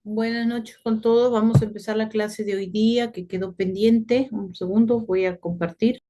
Buenas noches con todos. Vamos a empezar la clase de hoy día que quedó pendiente. Un segundo, voy a compartir.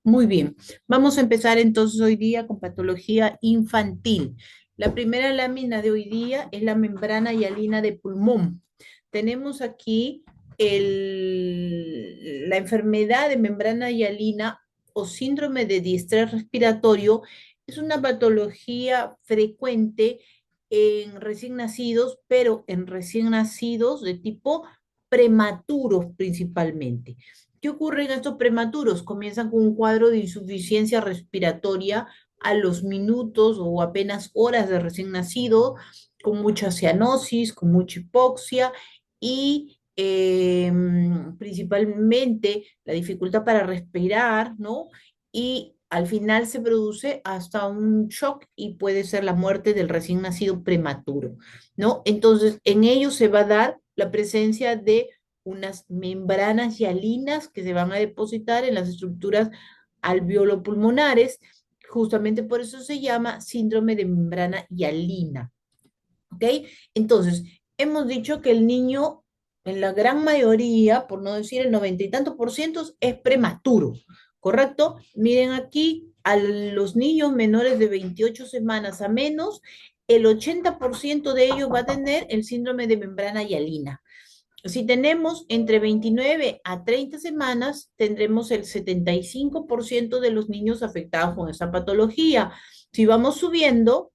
Muy bien. Vamos a empezar entonces hoy día con patología infantil. La primera lámina de hoy día es la membrana hialina de pulmón. Tenemos aquí la enfermedad de membrana hialina o síndrome de distrés respiratorio. Es una patología frecuente en recién nacidos, pero en recién nacidos de tipo prematuros principalmente. ¿Qué ocurre en estos prematuros? Comienzan con un cuadro de insuficiencia respiratoria a los minutos o apenas horas de recién nacido, con mucha cianosis, con mucha hipoxia y principalmente la dificultad para respirar, ¿no? Y al final se produce hasta un shock y puede ser la muerte del recién nacido prematuro, ¿no? Entonces, en ellos se va a dar la presencia de unas membranas hialinas que se van a depositar en las estructuras alveolopulmonares. Justamente por eso se llama síndrome de membrana hialina. ¿Ok? Entonces, hemos dicho que el niño, en la gran mayoría, por no decir el 90 y tanto por ciento, es prematuro, ¿correcto? Miren aquí, a los niños menores de 28 semanas a menos, el 80% de ellos va a tener el síndrome de membrana hialina. Si tenemos entre 29 a 30 semanas, tendremos el 75% de los niños afectados con esa patología. Si vamos subiendo,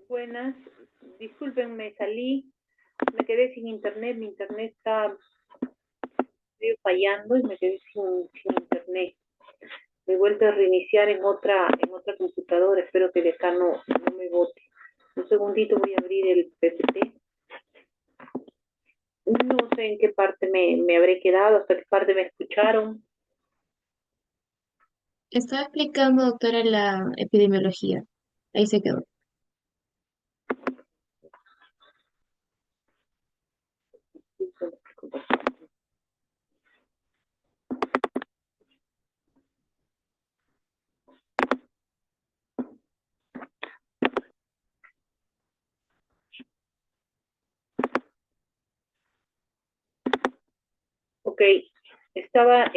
Buenas, disculpen, me salí, me quedé sin internet, mi internet está medio fallando y me quedé sin internet. Me he vuelto a reiniciar en otra computadora, espero que de acá no me bote. Un segundito, voy a abrir el PPT. No sé en qué parte me habré quedado, hasta qué parte me escucharon. Estaba explicando, doctora, la epidemiología. Ahí se quedó. Ok, estaba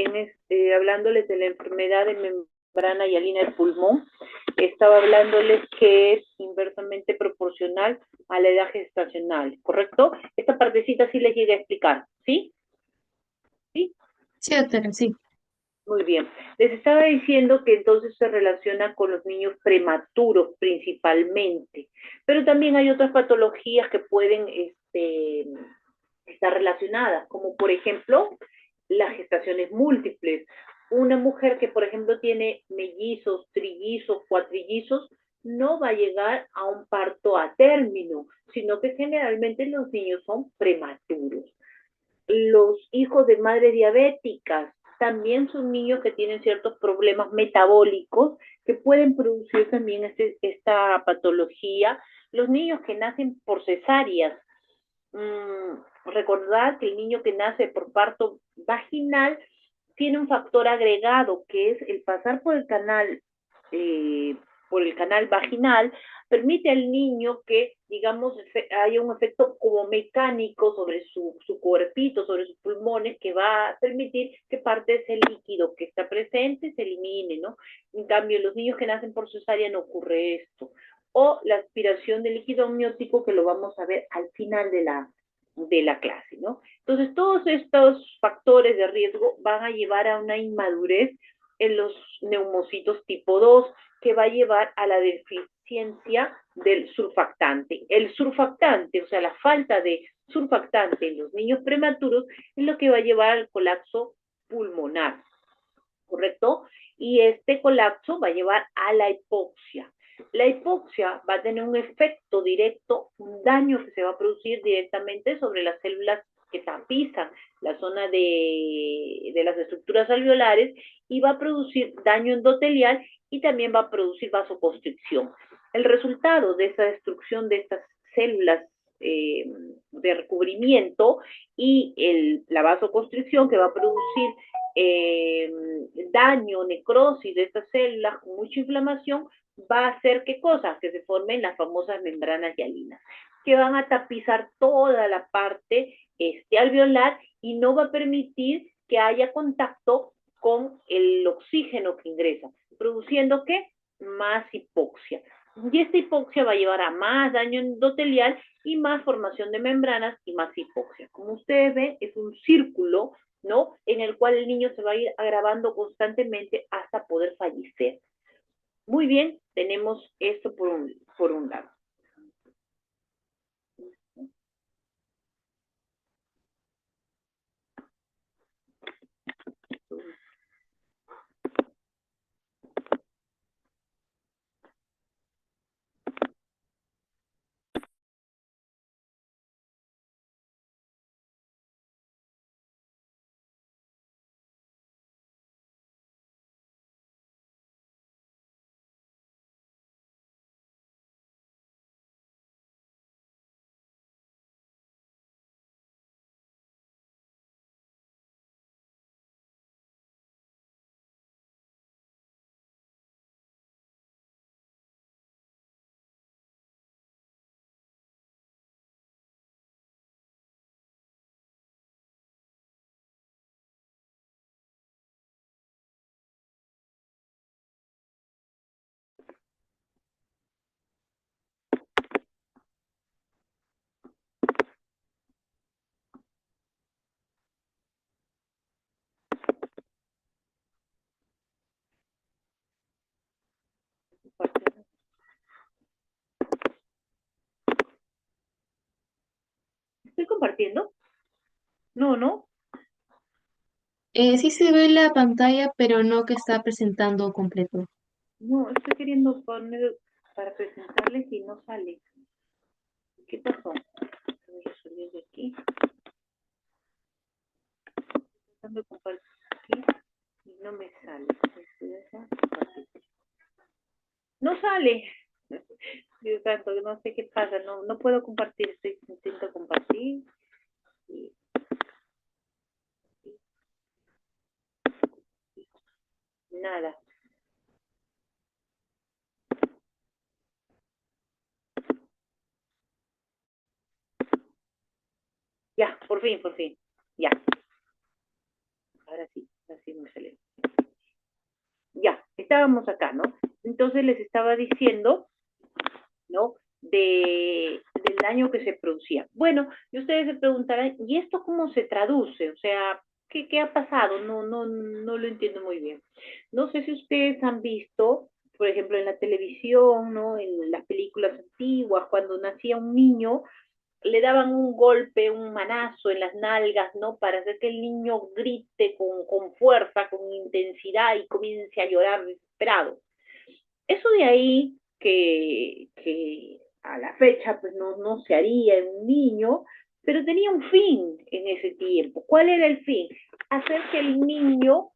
hablándoles de la enfermedad de membrana hialina del pulmón. Estaba hablándoles que es inversamente proporcional a la edad gestacional, ¿correcto? Esta partecita sí les llegué a explicar, ¿sí? ¿Sí? Sí, doctora, sí. Muy bien. Les estaba diciendo que entonces se relaciona con los niños prematuros principalmente, pero también hay otras patologías que pueden estar relacionadas, como por ejemplo las gestaciones múltiples. Una mujer que, por ejemplo, tiene mellizos, trillizos, cuatrillizos, no va a llegar a un parto a término, sino que generalmente los niños son prematuros. Los hijos de madres diabéticas también son niños que tienen ciertos problemas metabólicos que pueden producir también esta patología. Los niños que nacen por cesáreas, recordar que el niño que nace por parto vaginal tiene un factor agregado que es el pasar eh, por el canal vaginal, permite al niño que, digamos, haya un efecto como mecánico sobre su cuerpito, sobre sus pulmones, que va a permitir que parte de ese líquido que está presente se elimine, ¿no? En cambio, en los niños que nacen por cesárea no ocurre esto. O la aspiración de líquido amniótico, que lo vamos a ver al final de la clase, ¿no? Entonces, todos estos factores de riesgo van a llevar a una inmadurez en los neumocitos tipo 2 que va a llevar a la deficiencia del surfactante. El surfactante, o sea, la falta de surfactante en los niños prematuros es lo que va a llevar al colapso pulmonar, ¿correcto? Y este colapso va a llevar a la hipoxia. La hipoxia va a tener un efecto directo, un daño que se va a producir directamente sobre las células que tapizan la zona de las estructuras alveolares y va a producir daño endotelial y también va a producir vasoconstricción. El resultado de esa destrucción de estas células de recubrimiento y la vasoconstricción que va a producir eh, daño, necrosis de estas células con mucha inflamación, va a hacer qué cosa? Que se formen las famosas membranas hialinas, que van a tapizar toda la parte alveolar y no va a permitir que haya contacto con el oxígeno que ingresa, produciendo ¿qué? Más hipoxia. Y esta hipoxia va a llevar a más daño endotelial y más formación de membranas y más hipoxia. Como ustedes ven, es un círculo, ¿no? En el cual el niño se va a ir agravando constantemente hasta poder fallecer. Muy bien, tenemos esto por un lado. ¿Estoy compartiendo? No, no. Sí se ve la pantalla, pero no que está presentando completo. No, estoy queriendo poner para presentarles y no sale. ¿Qué pasó? Voy a salir de aquí. Tratando de compartir y no me sale. No sale. Dios santo, no sé qué pasa. No, no puedo compartir. Estoy intento compartir. Y, nada. Ya, por fin, por fin. Ya. Ahora sí me sale. Ya, estábamos acá, ¿no? Entonces les estaba diciendo, ¿no? Del daño que se producía. Bueno, y ustedes se preguntarán, ¿y esto cómo se traduce? O sea, ¿qué ha pasado? No lo entiendo muy bien. No sé si ustedes han visto, por ejemplo, en la televisión, ¿no? En las películas antiguas, cuando nacía un niño, le daban un golpe, un manazo en las nalgas, ¿no? Para hacer que el niño grite con fuerza, con intensidad y comience a llorar desesperado. Eso de ahí que a la fecha pues no se haría en un niño, pero tenía un fin en ese tiempo. ¿Cuál era el fin? Hacer que el niño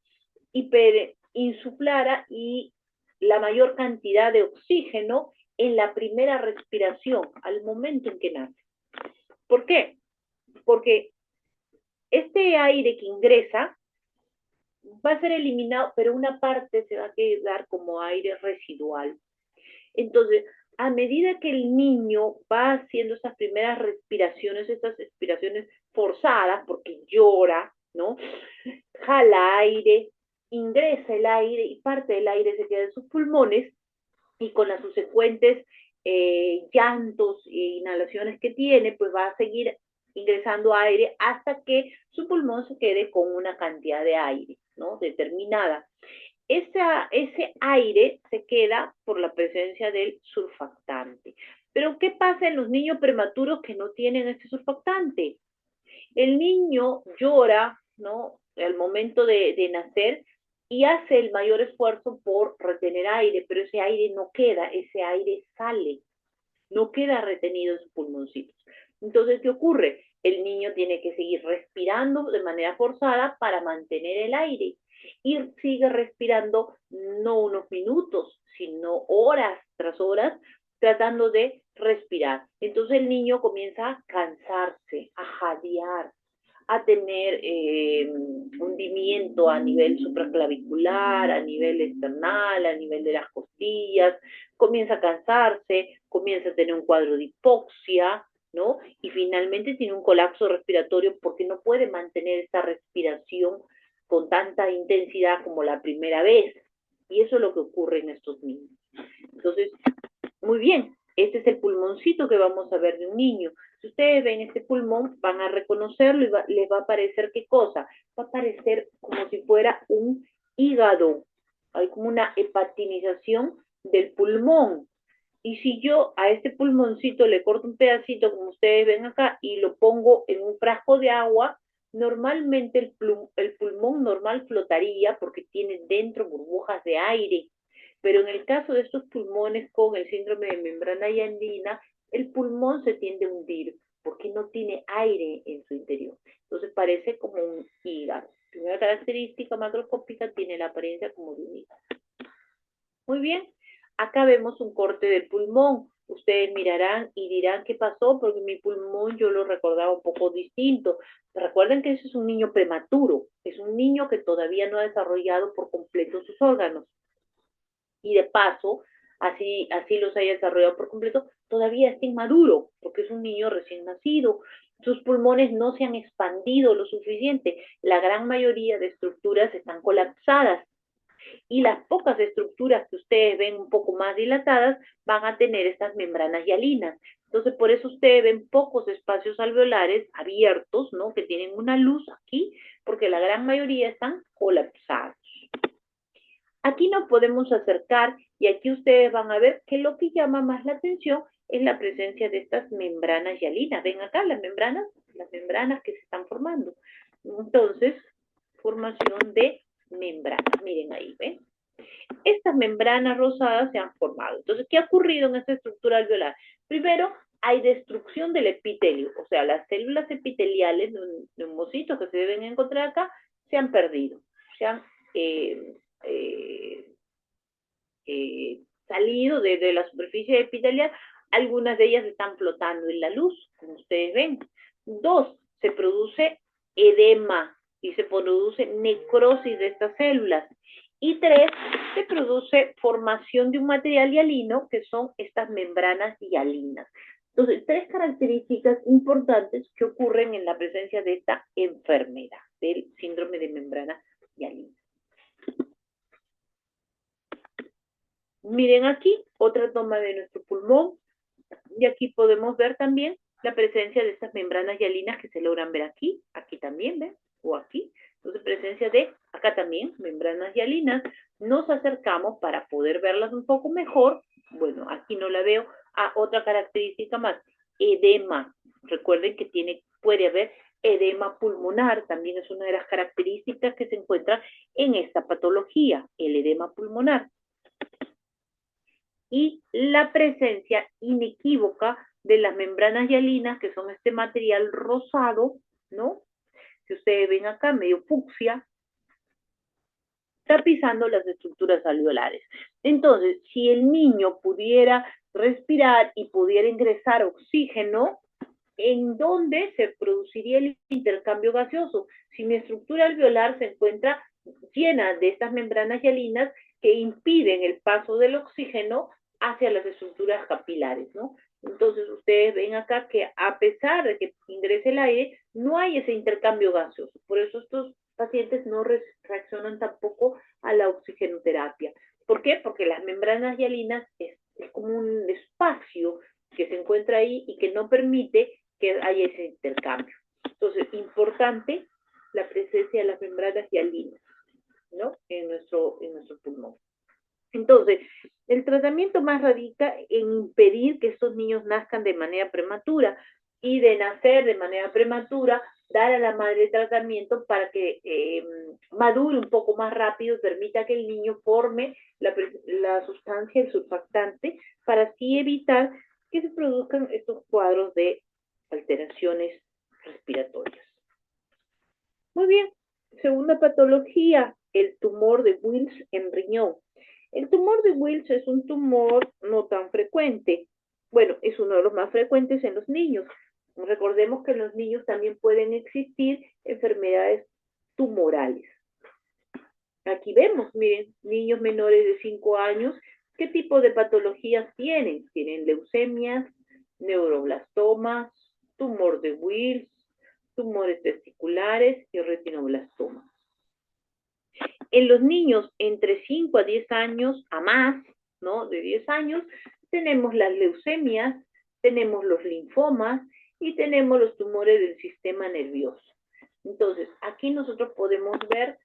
insuflara y la mayor cantidad de oxígeno en la primera respiración, al momento en que nace. ¿Por qué? Porque este aire que ingresa va a ser eliminado, pero una parte se va a quedar como aire residual. Entonces, a medida que el niño va haciendo esas primeras respiraciones, estas respiraciones forzadas, porque llora, ¿no? Jala aire, ingresa el aire y parte del aire se queda en sus pulmones y con las subsecuentes llantos e inhalaciones que tiene, pues va a seguir ingresando aire hasta que su pulmón se quede con una cantidad de aire, ¿no? Determinada. Ese aire se queda por la presencia del surfactante. Pero ¿qué pasa en los niños prematuros que no tienen este surfactante? El niño llora, ¿no? Al momento de nacer y hace el mayor esfuerzo por retener aire, pero ese aire no queda, ese aire sale, no queda retenido en sus pulmoncitos. Entonces, ¿qué ocurre? El niño tiene que seguir respirando de manera forzada para mantener el aire y sigue respirando no unos minutos, sino horas tras horas tratando de respirar. Entonces el niño comienza a cansarse, a jadear, a tener hundimiento a nivel supraclavicular, a nivel esternal, a nivel de las costillas, comienza a cansarse, comienza a tener un cuadro de hipoxia, ¿no? Y finalmente tiene un colapso respiratorio porque no puede mantener esta respiración con tanta intensidad como la primera vez. Y eso es lo que ocurre en estos niños. Entonces, muy bien, este es el pulmoncito que vamos a ver de un niño. Si ustedes ven este pulmón, van a reconocerlo y les va a parecer ¿qué cosa? Va a parecer como si fuera un hígado. Hay como una hepatinización del pulmón. Y si yo a este pulmoncito le corto un pedacito, como ustedes ven acá, y lo pongo en un frasco de agua, normalmente el pulmón normal flotaría porque tiene dentro burbujas de aire. Pero en el caso de estos pulmones con el síndrome de membrana hialina, el pulmón se tiende a hundir porque no tiene aire en su interior. Entonces parece como un hígado. Primera característica macroscópica, tiene la apariencia como de un hígado. Muy bien, acá vemos un corte del pulmón. Ustedes mirarán y dirán qué pasó porque mi pulmón yo lo recordaba un poco distinto. Recuerden que ese es un niño prematuro, es un niño que todavía no ha desarrollado por completo sus órganos. Y de paso, así los haya desarrollado por completo, todavía está inmaduro porque es un niño recién nacido. Sus pulmones no se han expandido lo suficiente. La gran mayoría de estructuras están colapsadas y las pocas estructuras que ustedes ven un poco más dilatadas van a tener estas membranas hialinas. Entonces, por eso ustedes ven pocos espacios alveolares abiertos, ¿no? Que tienen una luz aquí, porque la gran mayoría están colapsados. Aquí nos podemos acercar y aquí ustedes van a ver que lo que llama más la atención es la presencia de estas membranas hialinas. ¿Ven acá las membranas? las membranas que se están formando. Entonces, formación de membranas. Miren ahí, ¿ven? Estas membranas rosadas se han formado. Entonces, ¿qué ha ocurrido en esta estructura alveolar? Primero, hay destrucción del epitelio, o sea, las células epiteliales, neumocitos que se deben encontrar acá, se han perdido, se han eh, eh, salido de la superficie epitelial, algunas de ellas están flotando en la luz, como ustedes ven. Dos, se produce edema y se produce necrosis de estas células. Y tres, se produce formación de un material hialino, que son estas membranas hialinas. Entonces, tres características importantes que ocurren en la presencia de esta enfermedad, del síndrome de membrana hialina. Miren aquí, otra toma de nuestro pulmón, y aquí podemos ver también la presencia de estas membranas hialinas que se logran ver aquí, aquí también, ¿ven? O aquí. Entonces, presencia de, acá también, membranas hialinas. Nos acercamos para poder verlas un poco mejor. Bueno, aquí no la veo. Ah, otra característica más, edema. Recuerden que puede haber edema pulmonar, también es una de las características que se encuentra en esta patología, el edema pulmonar. Y la presencia inequívoca de las membranas hialinas, que son este material rosado, ¿no? Si ustedes ven acá, medio fucsia, tapizando las estructuras alveolares. Entonces, si el niño pudiera respirar y pudiera ingresar oxígeno, ¿en dónde se produciría el intercambio gaseoso? Si mi estructura alveolar se encuentra llena de estas membranas hialinas que impiden el paso del oxígeno hacia las estructuras capilares, ¿no? Entonces, ustedes ven acá que a pesar de que ingrese el aire, no hay ese intercambio gaseoso. Por eso estos pacientes no reaccionan tampoco a la oxigenoterapia. ¿Por qué? Porque las membranas hialinas es como un espacio que se encuentra ahí y que no permite que haya ese intercambio. Entonces, importante la presencia de las membranas hialinas, ¿no? En nuestro pulmón. Entonces, el tratamiento más radica en impedir que estos niños nazcan de manera prematura y de nacer de manera prematura, dar a la madre tratamiento para que madure un poco más rápido, permita que el niño forme la sustancia, el surfactante, para así evitar que se produzcan estos cuadros de alteraciones respiratorias. Muy bien, segunda patología, el tumor de Wills en riñón. El tumor de Wills es un tumor no tan frecuente. Bueno, es uno de los más frecuentes en los niños. Recordemos que en los niños también pueden existir enfermedades tumorales. Aquí vemos, miren, niños menores de 5 años, ¿qué tipo de patologías tienen? Tienen leucemias, neuroblastomas, tumor de Wills, tumores testiculares y retinoblastomas. En los niños entre 5 a 10 años a más, ¿no? De 10 años, tenemos las leucemias, tenemos los linfomas y tenemos los tumores del sistema nervioso. Entonces, aquí nosotros podemos ver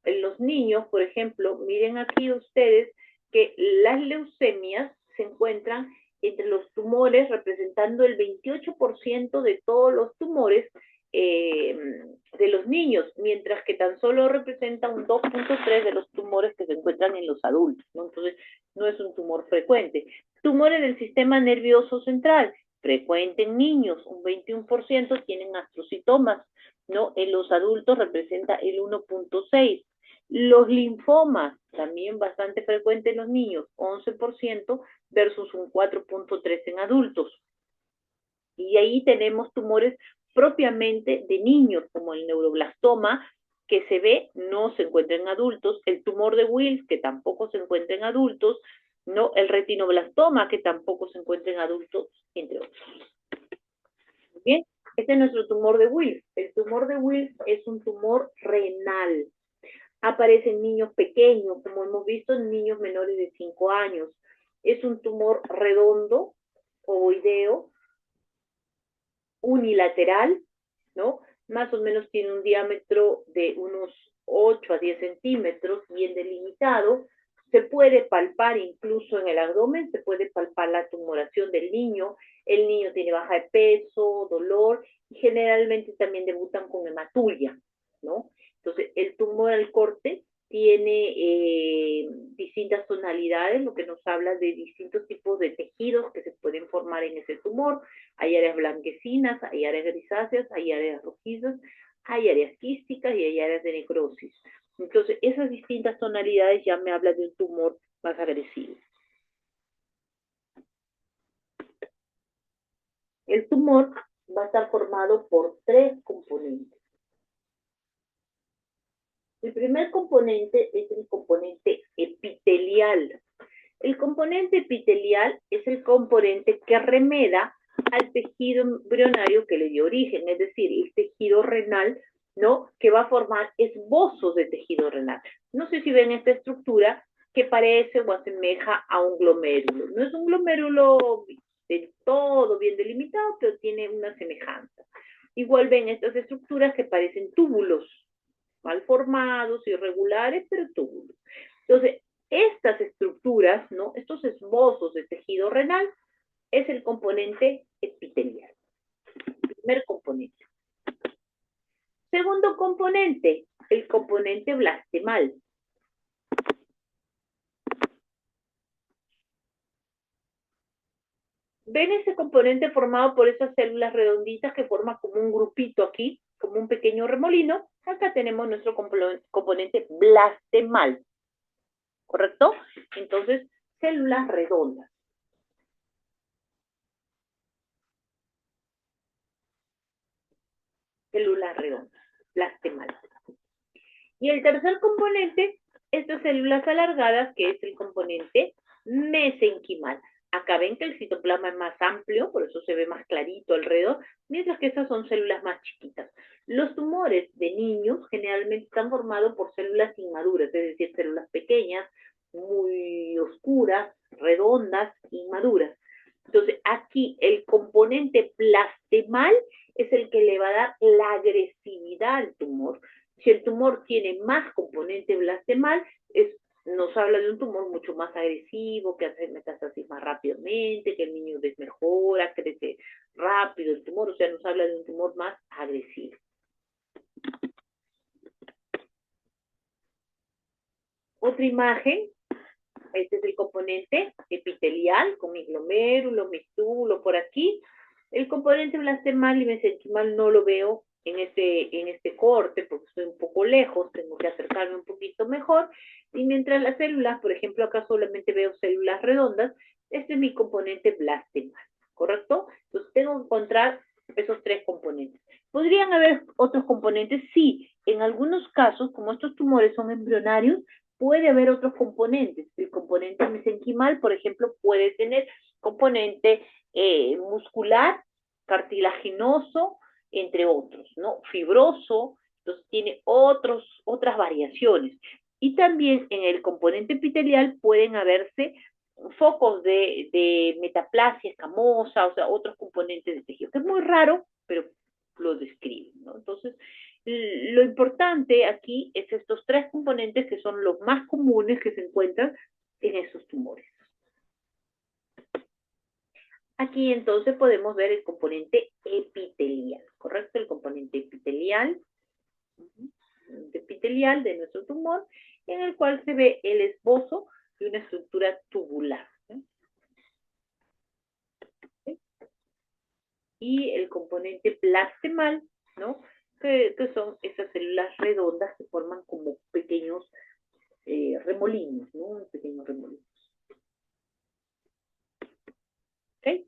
en los niños, por ejemplo, miren aquí ustedes que las leucemias se encuentran entre los tumores representando el 28% de todos los tumores de los niños, mientras que tan solo representa un 2.3 de los tumores que se encuentran en los adultos, ¿no? Entonces, no es un tumor frecuente. Tumores del sistema nervioso central, frecuente en niños, un 21% tienen astrocitomas, ¿no? En los adultos representa el 1.6. Los linfomas, también bastante frecuente en los niños, 11% versus un 4.3 en adultos. Y ahí tenemos tumores propiamente de niños, como el neuroblastoma, que se ve, no se encuentra en adultos, el tumor de Wills, que tampoco se encuentra en adultos, no, el retinoblastoma, que tampoco se encuentra en adultos, entre otros. Bien, este es nuestro tumor de Wills. El tumor de Wills es un tumor renal. Aparece en niños pequeños, como hemos visto en niños menores de 5 años. Es un tumor redondo, ovoideo, unilateral, ¿no? Más o menos tiene un diámetro de unos 8 a 10 centímetros, bien delimitado. Se puede palpar incluso en el abdomen, se puede palpar la tumoración del niño. El niño tiene baja de peso, dolor, y generalmente también debutan con hematuria, ¿no? Entonces, el tumor al corte tiene distintas tonalidades, lo que nos habla de distintos tipos de tejidos que se pueden formar en ese tumor. Hay áreas blanquecinas, hay áreas grisáceas, hay áreas rojizas, hay áreas quísticas y hay áreas de necrosis. Entonces, esas distintas tonalidades ya me hablan de un tumor más agresivo. El tumor va a estar formado por tres componentes. El primer componente es el componente epitelial. El componente epitelial es el componente que remeda al tejido embrionario que le dio origen, es decir, el tejido renal, ¿no? Que va a formar esbozos de tejido renal. No sé si ven esta estructura que parece o asemeja a un glomérulo. No es un glomérulo del todo bien delimitado, pero tiene una semejanza. Igual ven estas estructuras que parecen túbulos, mal formados, irregulares, pero túbulos. Entonces, estas estructuras, ¿no? Estos esbozos de tejido renal, es el componente epitelial. Primer componente. Segundo componente, el componente blastemal. ¿Ven ese componente formado por esas células redonditas que forman como un grupito aquí, como un pequeño remolino? Acá tenemos nuestro componente blastemal, ¿correcto? Entonces, células redondas. Células redondas, blastemal. Y el tercer componente, estas células alargadas, que es el componente mesenquimal. Acá ven que el citoplasma es más amplio, por eso se ve más clarito alrededor, mientras que estas son células más chiquitas. Los tumores de niños generalmente están formados por células inmaduras, es decir, células pequeñas, muy oscuras, redondas, inmaduras. Entonces, aquí el componente plastemal es el que le va a dar la agresividad al tumor. Si el tumor tiene más componente blastemal, nos habla de un tumor mucho más agresivo, que hace metástasis más rápidamente, que el niño desmejora, crece rápido el tumor, o sea, nos habla de un tumor más agresivo. Otra imagen, este es el componente epitelial, con mi glomérulo, mi túbulo por aquí. El componente blastemal y mesenquimal no lo veo en este corte porque estoy un poco lejos, tengo que acercarme un poquito mejor. Y mientras las células, por ejemplo, acá solamente veo células redondas, este es mi componente blastemal, ¿correcto? Entonces tengo que encontrar esos tres componentes. ¿Podrían haber otros componentes? Sí, en algunos casos, como estos tumores son embrionarios, puede haber otros componentes. El componente mesenquimal, por ejemplo, puede tener componente muscular, cartilaginoso, entre otros, ¿no? Fibroso, entonces tiene otras variaciones. Y también en el componente epitelial pueden haberse focos de metaplasia escamosa, o sea, otros componentes de tejido, que es muy raro, pero lo describen, ¿no? Entonces, lo importante aquí es estos tres componentes que son los más comunes que se encuentran en esos tumores. Aquí entonces podemos ver el componente epitelial, ¿correcto? El componente epitelial de nuestro tumor, en el cual se ve el esbozo de una estructura tubular. ¿Sí? Y el componente blastemal, ¿no? Que son esas células redondas que forman como pequeños remolinos, ¿no? Pequeños remolinos. ¿Ok?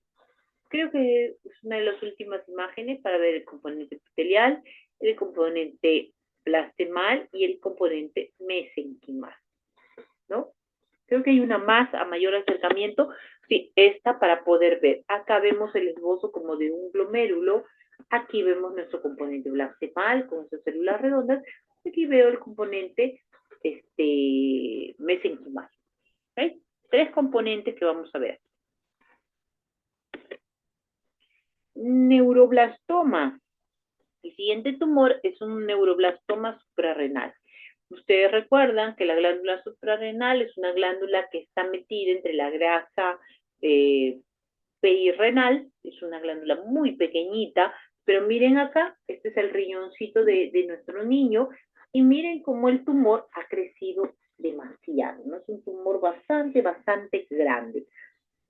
Creo que es una de las últimas imágenes para ver el componente epitelial, el componente blastemal y el componente mesenquimal, ¿no? Creo que hay una más a mayor acercamiento, sí, esta para poder ver. Acá vemos el esbozo como de un glomérulo, aquí vemos nuestro componente blastemal con sus células redondas, aquí veo el componente mesenquimal. ¿Okay? Tres componentes que vamos a ver. Neuroblastoma. El siguiente tumor es un neuroblastoma suprarrenal. Ustedes recuerdan que la glándula suprarrenal es una glándula que está metida entre la grasa perirrenal, es una glándula muy pequeñita, Pero miren acá, este es el riñoncito de nuestro niño, y miren cómo el tumor ha crecido demasiado, ¿no? Es un tumor bastante, bastante grande.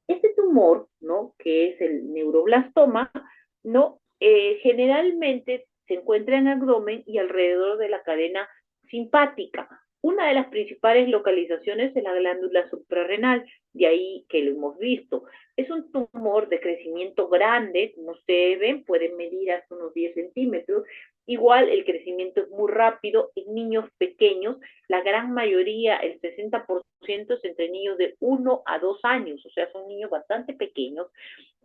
Este tumor, ¿no? Que es el neuroblastoma, ¿no? Generalmente se encuentra en el abdomen y alrededor de la cadena simpática. Una de las principales localizaciones es la glándula suprarrenal, de ahí que lo hemos visto. Es un tumor de crecimiento grande, como ustedes ven, pueden medir hasta unos 10 centímetros. Igual el crecimiento es muy rápido en niños pequeños, la gran mayoría, el 60% es entre niños de 1 a 2 años, o sea, son niños bastante pequeños,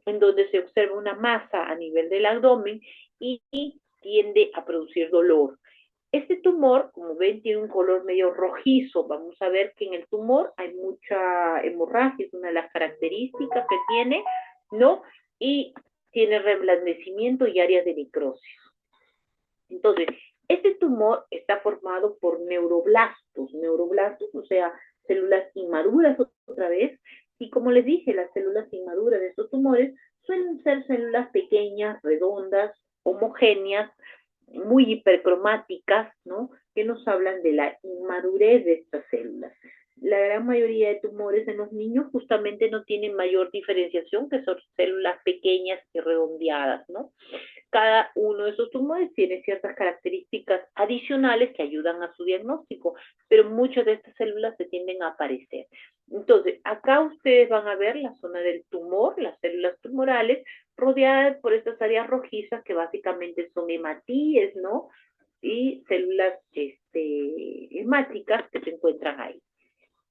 en donde se observa una masa a nivel del abdomen y tiende a producir dolor. Este tumor, como ven, tiene un color medio rojizo. Vamos a ver que en el tumor hay mucha hemorragia, es una de las características que tiene, ¿no? Y tiene reblandecimiento y áreas de necrosis. Entonces, este tumor está formado por neuroblastos, o sea, células inmaduras otra vez, y como les dije, las células inmaduras de estos tumores suelen ser células pequeñas, redondas, homogéneas, muy hipercromáticas, ¿no? Que nos hablan de la inmadurez de estas células. La gran mayoría de tumores en los niños justamente no tienen mayor diferenciación, que son células pequeñas y redondeadas, ¿no? Cada uno de esos tumores tiene ciertas características adicionales que ayudan a su diagnóstico, pero muchas de estas células se tienden a aparecer. Entonces, acá ustedes van a ver la zona del tumor, las células tumorales, rodeadas por estas áreas rojizas que básicamente son hematíes, ¿no? Y células hemáticas que se encuentran ahí.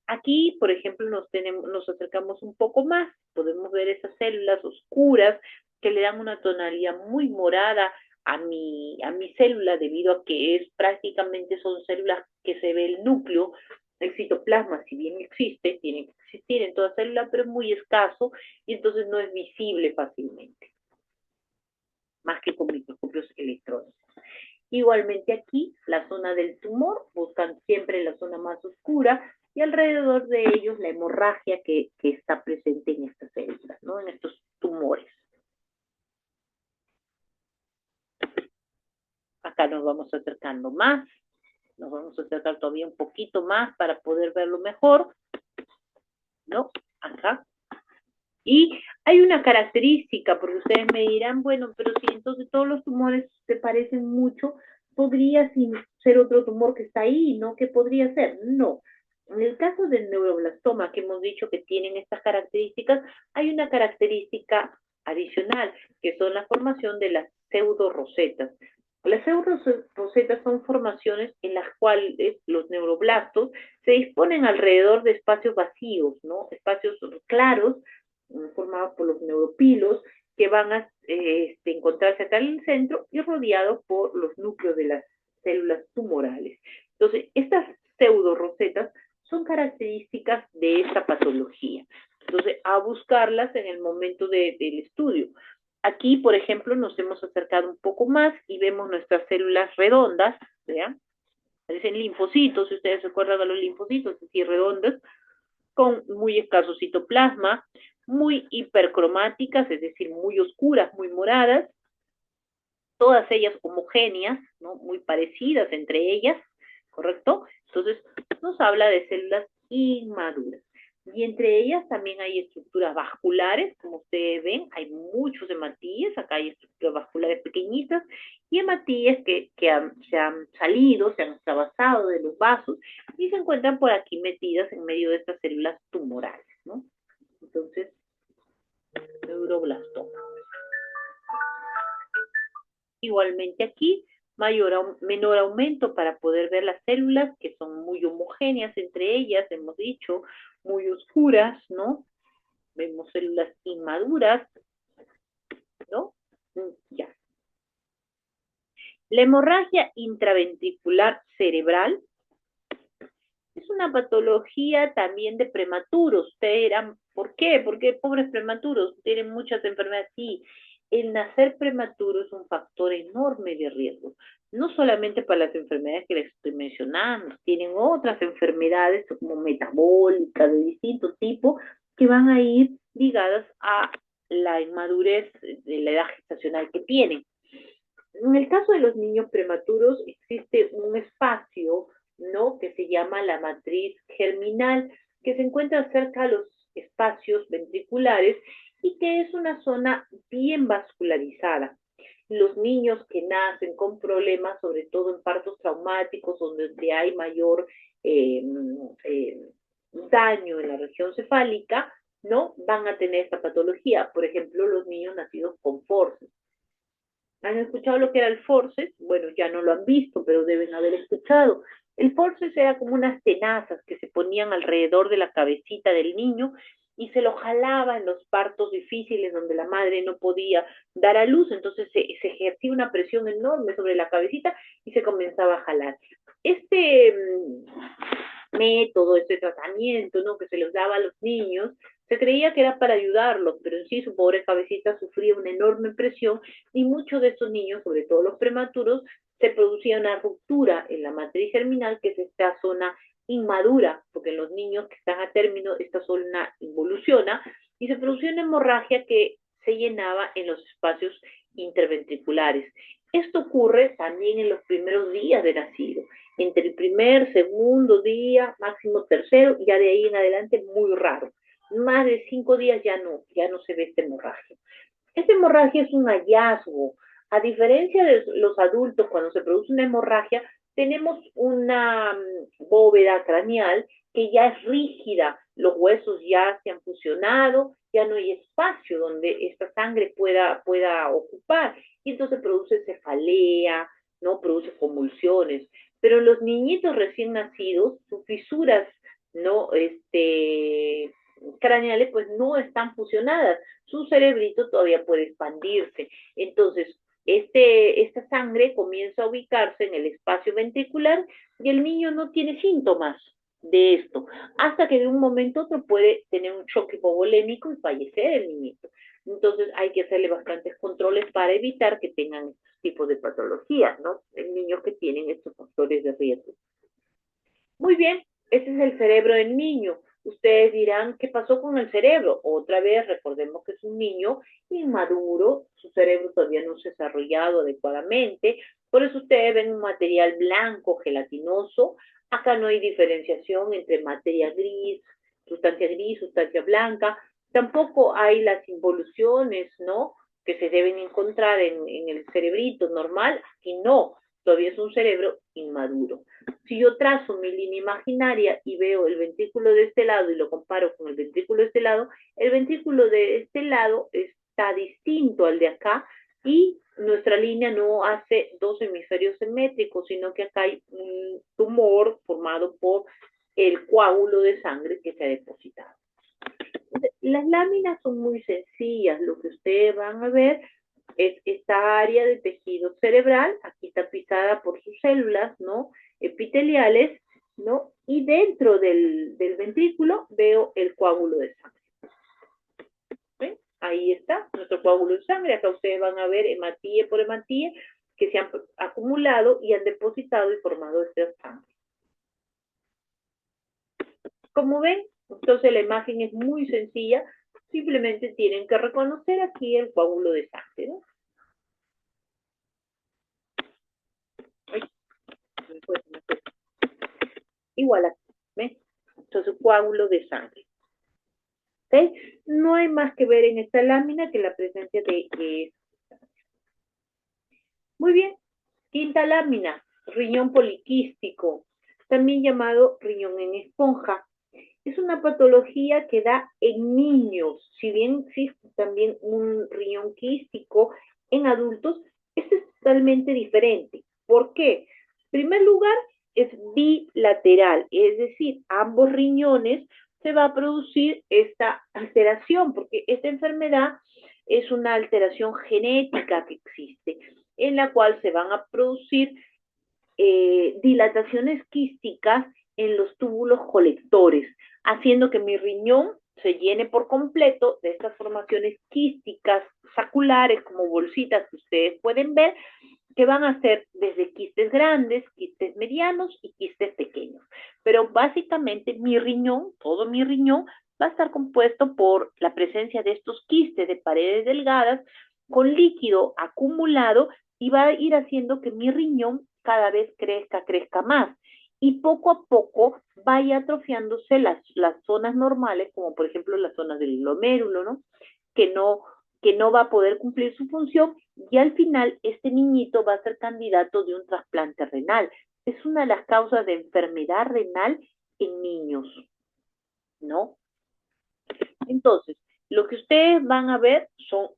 Aquí, por ejemplo, nos acercamos un poco más, podemos ver esas células oscuras que le dan una tonalidad muy morada a mi célula debido a que prácticamente son células que se ve el núcleo, el citoplasma, si bien existe, tiene que existir en toda célula, pero es muy escaso y entonces no es visible fácilmente, más que con microscopios electrónicos. Igualmente aquí, la zona del tumor, buscan siempre la zona más oscura y alrededor de ellos la hemorragia que está presente en estas células, ¿no? En estos tumores. Acá nos vamos acercando más, nos vamos a acercar todavía un poquito más para poder verlo mejor, ¿no? Acá. Y hay una característica, porque ustedes me dirán, bueno, pero si entonces todos los tumores se parecen mucho, podría ser otro tumor que está ahí, ¿no? ¿Qué podría ser? No. En el caso del neuroblastoma, que hemos dicho que tienen estas características, hay una característica adicional, que son la formación de las pseudorosetas. Las pseudorosetas son formaciones en las cuales los neuroblastos se disponen alrededor de espacios vacíos, ¿no? Espacios claros formados por los neuropilos, que van a encontrarse acá en el centro y rodeados por los núcleos de las células tumorales. Entonces, estas pseudorosetas son características de esta patología. Entonces, a buscarlas en el momento del estudio. Aquí, por ejemplo, nos hemos acercado un poco más y vemos nuestras células redondas, ¿vean? Parecen linfocitos, si ustedes se acuerdan de los linfocitos, así redondos, con muy escaso citoplasma, muy hipercromáticas, es decir, muy oscuras, muy moradas, todas ellas homogéneas, ¿no? Muy parecidas entre ellas, ¿correcto? Entonces, nos habla de células inmaduras. Y entre ellas también hay estructuras vasculares, como ustedes ven, hay muchos hematíes, acá hay estructuras vasculares pequeñitas, y hematíes que se han salido, se han extravasado de los vasos, y se encuentran por aquí metidas en medio de estas células tumorales, ¿no? Entonces, neuroblastoma. Igualmente aquí, menor aumento para poder ver las células que son muy homogéneas entre ellas, hemos dicho, muy oscuras, ¿no? Vemos células inmaduras, ¿no? Ya. La hemorragia intraventricular cerebral es una patología también de prematuros. Ustedes dirán, ¿por qué? ¿Por qué pobres prematuros? Tienen muchas enfermedades. Sí, el nacer prematuro es un factor enorme de riesgo. No solamente para las enfermedades que les estoy mencionando, tienen otras enfermedades como metabólicas de distinto tipo que van a ir ligadas a la inmadurez de la edad gestacional que tienen. En el caso de los niños prematuros existe un espacio, ¿no? Que se llama la matriz germinal, que se encuentra cerca de los espacios ventriculares y que es una zona bien vascularizada. Los niños que nacen con problemas, sobre todo en partos traumáticos, donde hay mayor eh, eh, daño en la región cefálica, ¿no? Van a tener esta patología. Por ejemplo, los niños nacidos con forceps. ¿Han escuchado lo que era el forceps? Bueno, ya no lo han visto, pero deben haber escuchado. El forceps era como unas tenazas que se ponían alrededor de la cabecita del niño y se lo jalaba en los partos difíciles donde la madre no podía dar a luz, entonces se ejercía una presión enorme sobre la cabecita y se comenzaba a jalar. Este método, este tratamiento, ¿no? Que se les daba a los niños, se creía que era para ayudarlos, pero en sí su pobre cabecita sufría una enorme presión y muchos de estos niños, sobre todo los prematuros, se producía una ruptura en la matriz germinal, que es esta zona inmadura, porque en los niños que están a término esta zona involuciona y se producía una hemorragia que se llenaba en los espacios interventriculares. Esto ocurre también en los primeros días de nacido, entre el primer, segundo día, máximo tercero, y ya de ahí en adelante muy raro. Más de 5 días ya no se ve esta hemorragia. Esta hemorragia es un hallazgo. A diferencia de los adultos, cuando se produce una hemorragia, tenemos una bóveda craneal que ya es rígida, los huesos ya se han fusionado, ya no hay espacio donde esta sangre pueda ocupar, y entonces produce cefalea, ¿no? Produce convulsiones. Pero los niñitos recién nacidos, sus fisuras, ¿no? Craneales, pues no están fusionadas, su cerebrito todavía puede expandirse. Entonces, esta sangre comienza a ubicarse en el espacio ventricular y el niño no tiene síntomas de esto, hasta que de un momento a otro puede tener un choque hipovolémico y fallecer el niñito. Entonces hay que hacerle bastantes controles para evitar que tengan estos tipos de patologías, ¿no? En niños que tienen estos factores de riesgo. Muy bien, ese es el cerebro del niño. Ustedes dirán, ¿qué pasó con el cerebro? Otra vez, recordemos que es un niño inmaduro, su cerebro todavía no se ha desarrollado adecuadamente, por eso ustedes ven un material blanco, gelatinoso. Acá no hay diferenciación entre materia gris, sustancia blanca. Tampoco hay las involuciones, ¿no? Que se deben encontrar en el cerebrito normal. Aquí no, todavía es un cerebro inmaduro. Si yo trazo mi línea imaginaria y veo el ventrículo de este lado y lo comparo con el ventrículo de este lado, el ventrículo de este lado está distinto al de acá y nuestra línea no hace dos hemisferios simétricos, sino que acá hay un tumor formado por el coágulo de sangre que se ha depositado. Las láminas son muy sencillas, lo que ustedes van a ver es esta área de tejido cerebral, aquí tapizada por sus células, ¿no? Epiteliales, ¿no? Y dentro del ventrículo veo el coágulo de sangre. ¿Ven? Ahí está nuestro coágulo de sangre. Acá ustedes van a ver hematía por hematía que se han acumulado y han depositado y formado esta sangre. Como ven, entonces la imagen es muy sencilla, simplemente tienen que reconocer aquí el coágulo de sangre, ¿no? Igual aquí, ¿ven? Entonces, coágulo de sangre. ¿Okay? No hay más que ver en esta lámina que la presencia de... Muy bien. Quinta lámina, riñón poliquístico, también llamado riñón en esponja. Es una patología que da en niños, si bien existe también un riñón quístico en adultos, este es totalmente diferente. ¿Por qué? En primer lugar, es bilateral, es decir, ambos riñones se va a producir esta alteración, porque esta enfermedad es una alteración genética que existe, en la cual se van a producir dilataciones quísticas en los túbulos colectores, haciendo que mi riñón se llene por completo de estas formaciones quísticas saculares, como bolsitas que ustedes pueden ver, que van a ser desde quistes grandes, quistes medianos y quistes pequeños. Pero básicamente mi riñón, todo mi riñón, va a estar compuesto por la presencia de estos quistes de paredes delgadas con líquido acumulado y va a ir haciendo que mi riñón cada vez crezca más. Y poco a poco vaya atrofiándose las zonas normales, como por ejemplo las zonas del glomérulo, ¿no? Que no, que no va a poder cumplir su función y al final este niñito va a ser candidato de un trasplante renal. Es una de las causas de enfermedad renal en niños, ¿no? Entonces, lo que ustedes van a ver son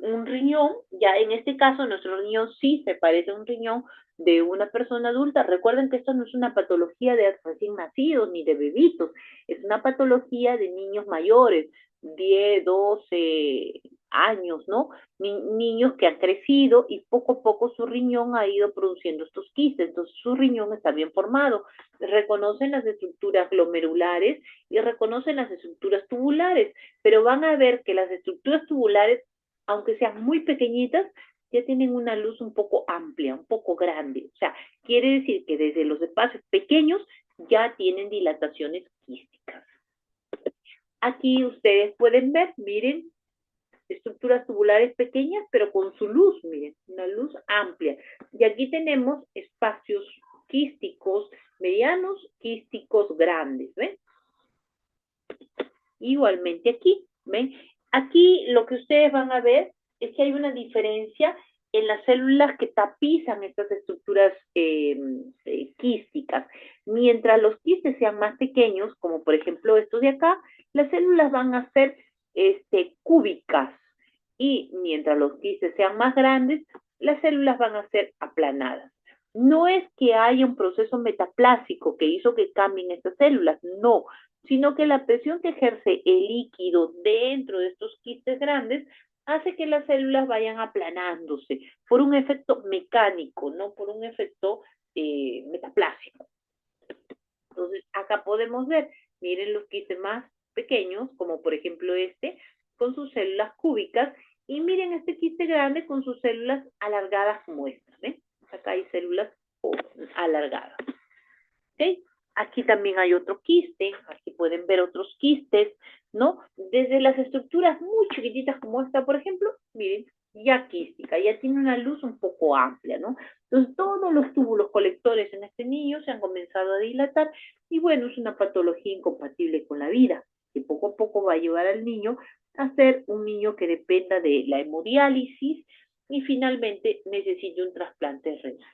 un riñón, ya en este caso nuestro riñón sí se parece a un riñón de una persona adulta. Recuerden que esto no es una patología de recién nacidos ni de bebitos, es una patología de niños mayores, 10, 12 años, ¿no? Niños que han crecido y poco a poco su riñón ha ido produciendo estos quistes, entonces su riñón está bien formado. Reconocen las estructuras glomerulares y reconocen las estructuras tubulares, pero van a ver que las estructuras tubulares, aunque sean muy pequeñitas, ya tienen una luz un poco amplia, un poco grande. O sea, quiere decir que desde los espacios pequeños ya tienen dilataciones quísticas. Aquí ustedes pueden ver, miren, estructuras tubulares pequeñas, pero con su luz, miren, una luz amplia. Y aquí tenemos espacios quísticos medianos, quísticos grandes, ¿ven? Igualmente aquí, ¿ven? Aquí lo que ustedes van a ver es que hay una diferencia en las células que tapizan estas estructuras quísticas. Mientras los quistes sean más pequeños, como por ejemplo estos de acá, las células van a ser cúbicas. Y mientras los quistes sean más grandes, las células van a ser aplanadas. No es que haya un proceso metaplásico que hizo que cambien estas células, no, sino que la presión que ejerce el líquido dentro de estos quistes grandes hace que las células vayan aplanándose por un efecto mecánico, no por un efecto metaplásico. Entonces, acá podemos ver, miren los quistes más pequeños, como por ejemplo este, con sus células cúbicas, y miren este quiste grande con sus células alargadas como esta, ¿ven? Acá hay células alargadas. ¿Ok? Aquí también hay otro quiste, aquí pueden ver otros quistes, ¿no? Desde las estructuras muy chiquititas como esta, por ejemplo, miren, ya quística, ya tiene una luz un poco amplia, ¿no? Entonces todos los túbulos colectores en este niño se han comenzado a dilatar y bueno, es una patología incompatible con la vida, que poco a poco va a llevar al niño a ser un niño que dependa de la hemodiálisis y finalmente necesite un trasplante renal.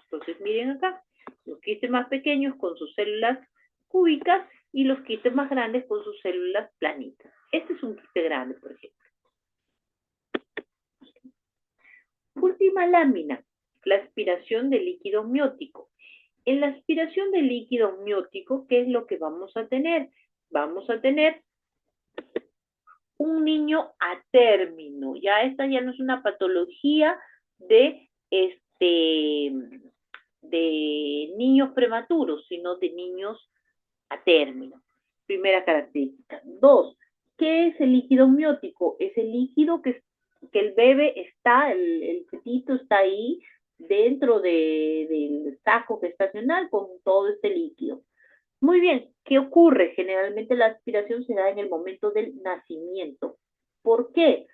Entonces miren acá, los quistes más pequeños con sus células cúbicas y los quistes más grandes con sus células planitas. Este es un quiste grande, por ejemplo. Última lámina, la aspiración de líquido amniótico. En la aspiración de líquido amniótico, ¿qué es lo que vamos a tener? Vamos a tener un niño a término. Ya esta ya no es una patología de de niños prematuros, sino de niños a término. Primera característica. Dos, ¿qué es el líquido amniótico? Es el líquido que el bebé está, el fetito está ahí dentro del saco gestacional con todo este líquido. Muy bien, ¿qué ocurre? Generalmente la aspiración se da en el momento del nacimiento. ¿Por qué?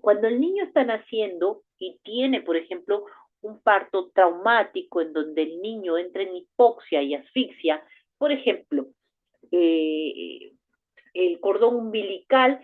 Cuando el niño está naciendo y tiene, por ejemplo, un parto traumático en donde el niño entra en hipoxia y asfixia, por ejemplo, eh, el cordón umbilical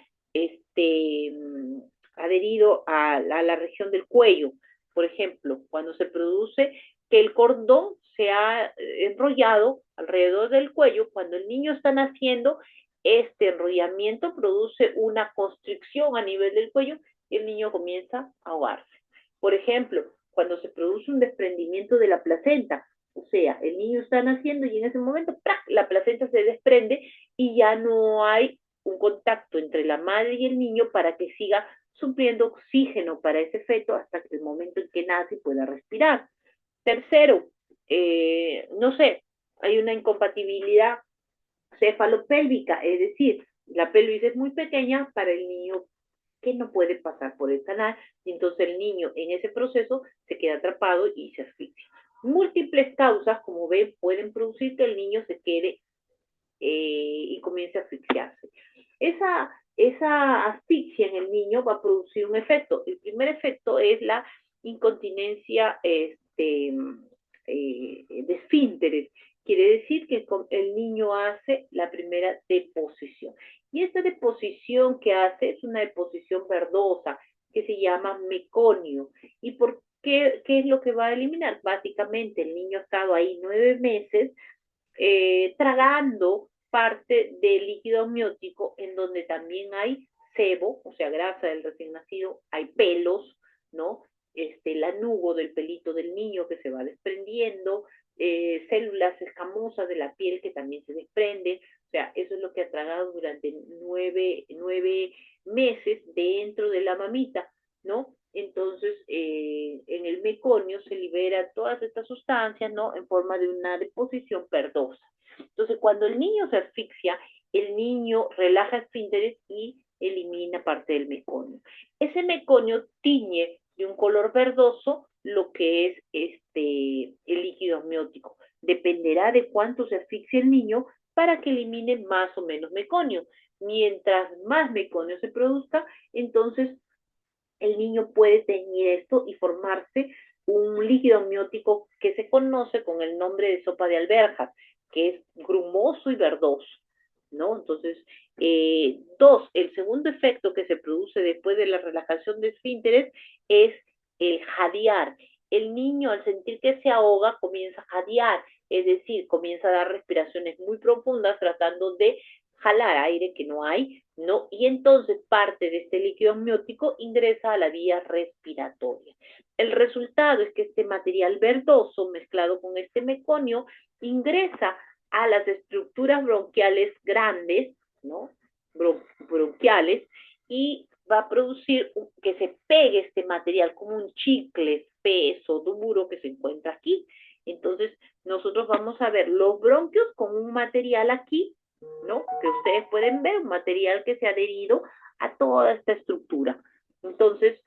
adherido a la región del cuello, por ejemplo, cuando se produce que el cordón se ha enrollado alrededor del cuello, cuando el niño está naciendo, este enrollamiento produce una constricción a nivel del cuello y el niño comienza a ahogarse. Por ejemplo, cuando se produce un desprendimiento de la placenta, o sea, el niño está naciendo y en ese momento ¡prac!, la placenta se desprende y ya no hay un contacto entre la madre y el niño para que siga supliendo oxígeno para ese feto hasta el momento en que nace y pueda respirar. Tercero, no sé, hay una incompatibilidad cefalopélvica, es decir, la pelvis es muy pequeña para el niño que no puede pasar por el canal y entonces el niño en ese proceso se queda atrapado y se asfixia. Múltiples causas, como ven, pueden producir que el niño se quede y comience a asfixiarse. Esa asfixia en el niño va a producir un efecto. El primer efecto es la incontinencia de esfínteres. Quiere decir que el niño hace la primera deposición. Y esta deposición que hace es una deposición verdosa que se llama meconio. ¿Y por qué es lo que va a eliminar? Básicamente el niño ha estado ahí 9 meses tragando parte del líquido amniótico en donde también hay sebo, o sea, grasa del recién nacido, hay pelos, ¿no? El anugo del pelito del niño que se va desprendiendo, células escamosas de la piel que también se desprenden, o sea, eso es lo que ha tragado durante 9 meses dentro de la mamita, ¿no? Entonces, en el meconio se libera todas estas sustancias, ¿no? En forma de una deposición verdosa. Entonces, cuando el niño se asfixia, el niño relaja esfínteres y elimina parte del meconio. Ese meconio tiñe de un color verdoso lo que es el líquido amniótico. Dependerá de cuánto se asfixie el niño para que elimine más o menos meconio. Mientras más meconio se produzca, entonces el niño puede teñir esto y formarse un líquido amniótico que se conoce con el nombre de sopa de alberjas, que es grumoso y verdoso, ¿no? Entonces, el segundo efecto que se produce después de la relajación de esfínteres es el jadear. El niño, al sentir que se ahoga, comienza a jadear, es decir, comienza a dar respiraciones muy profundas tratando de jalar aire que no hay, ¿no? Y entonces parte de este líquido amniótico ingresa a la vía respiratoria. El resultado es que este material verdoso mezclado con este meconio ingresa a las estructuras bronquiales grandes, ¿no? Bronquiales, y va a producir que se pegue este material como un chicle espeso, duro que se encuentra aquí. Entonces, nosotros vamos a ver los bronquios con un material aquí, ¿no? Que ustedes pueden ver, un material que se ha adherido a toda esta estructura. Entonces,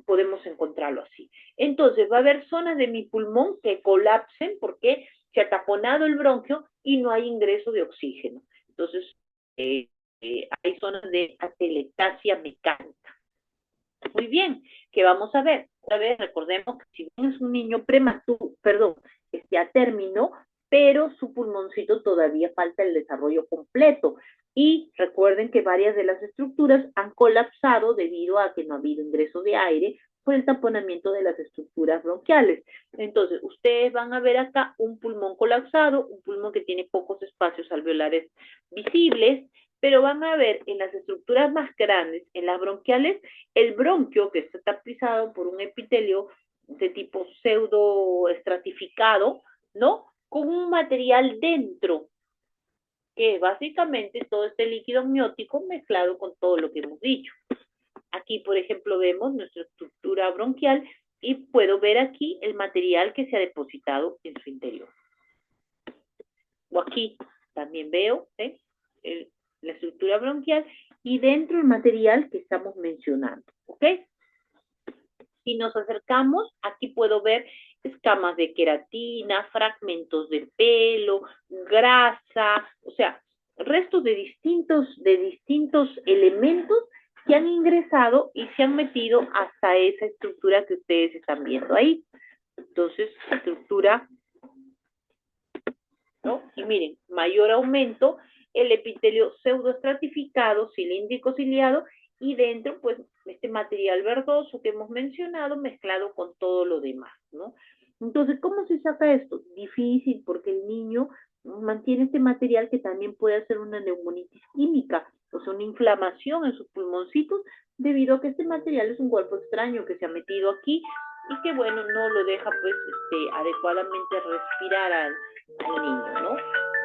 podemos encontrarlo así. Entonces, va a haber zonas de mi pulmón que colapsen porque se ha taponado el bronquio y no hay ingreso de oxígeno. Entonces, hay zonas de atelectasia mecánica. Muy bien, ¿qué vamos a ver? Otra vez recordemos que si bien es un niño prematuro, perdón, a término, pero su pulmoncito todavía falta el desarrollo completo. Y recuerden que varias de las estructuras han colapsado debido a que no ha habido ingreso de aire por el taponamiento de las estructuras bronquiales. Entonces, ustedes van a ver acá un pulmón colapsado, un pulmón que tiene pocos espacios alveolares visibles, pero van a ver en las estructuras más grandes, en las bronquiales, el bronquio que está tapizado por un epitelio de tipo pseudo estratificado, ¿no? Con un material dentro, que es básicamente todo este líquido amniótico mezclado con todo lo que hemos dicho. Aquí, por ejemplo, vemos nuestra estructura bronquial y puedo ver aquí el material que se ha depositado en su interior. O aquí también veo la estructura bronquial y dentro el material que estamos mencionando, ¿ok? Si nos acercamos, aquí puedo ver escamas de queratina, fragmentos de pelo, grasa, o sea, restos de distintos elementos que han ingresado y se han metido hasta esa estructura que ustedes están viendo ahí. Entonces, estructura, ¿no? Y miren, mayor aumento, el epitelio pseudoestratificado, cilíndrico ciliado, y dentro, pues, este material verdoso que hemos mencionado mezclado con todo lo demás, ¿no? Entonces, ¿cómo se saca esto? Difícil, porque el niño mantiene este material que también puede hacer una neumonitis química, o sea, una inflamación en sus pulmoncitos, debido a que este material es un cuerpo extraño que se ha metido aquí y que, bueno, no lo deja, pues, adecuadamente respirar al niño, ¿no?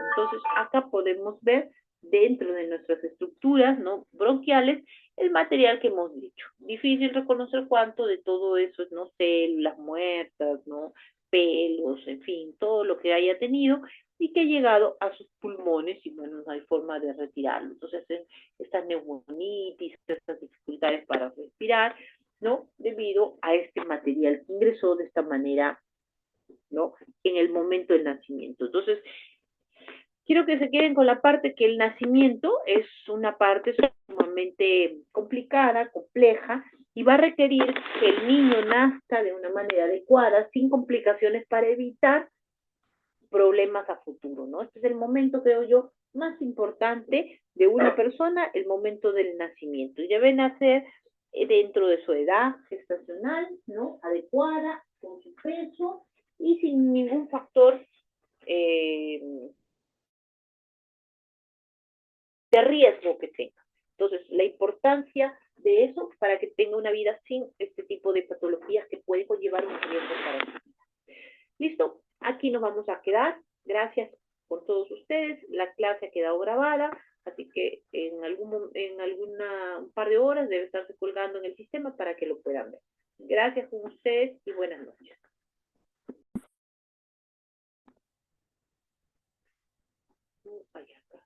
Entonces, acá podemos ver dentro de nuestras estructuras, ¿no? Bronquiales, el material que hemos dicho. Difícil reconocer cuánto de todo eso es, no células muertas, ¿no? Pelos, en fin, todo lo que haya tenido y que ha llegado a sus pulmones y bueno, no hay forma de retirarlo. Entonces, estas neumonitis, estas dificultades para respirar, ¿no? Debido a este material que ingresó de esta manera, ¿no? En el momento del nacimiento. Entonces, quiero que se queden con la parte que el nacimiento es una parte sumamente complicada, compleja, y va a requerir que el niño nazca de una manera adecuada, sin complicaciones para evitar problemas a futuro, ¿no? Este es el momento, creo yo, más importante de una persona, el momento del nacimiento. Y debe nacer dentro de su edad gestacional, ¿no? Adecuada, con su peso y sin ningún factor eh, de riesgo que tenga. Entonces, la importancia de eso para que tenga una vida sin este tipo de patologías que pueden conllevar un riesgo para su vida. Listo, aquí nos vamos a quedar. Gracias por todos ustedes. La clase ha quedado grabada, así que en alguna un par de horas debe estarse colgando en el sistema para que lo puedan ver. Gracias con ustedes y buenas noches. Ay, acá.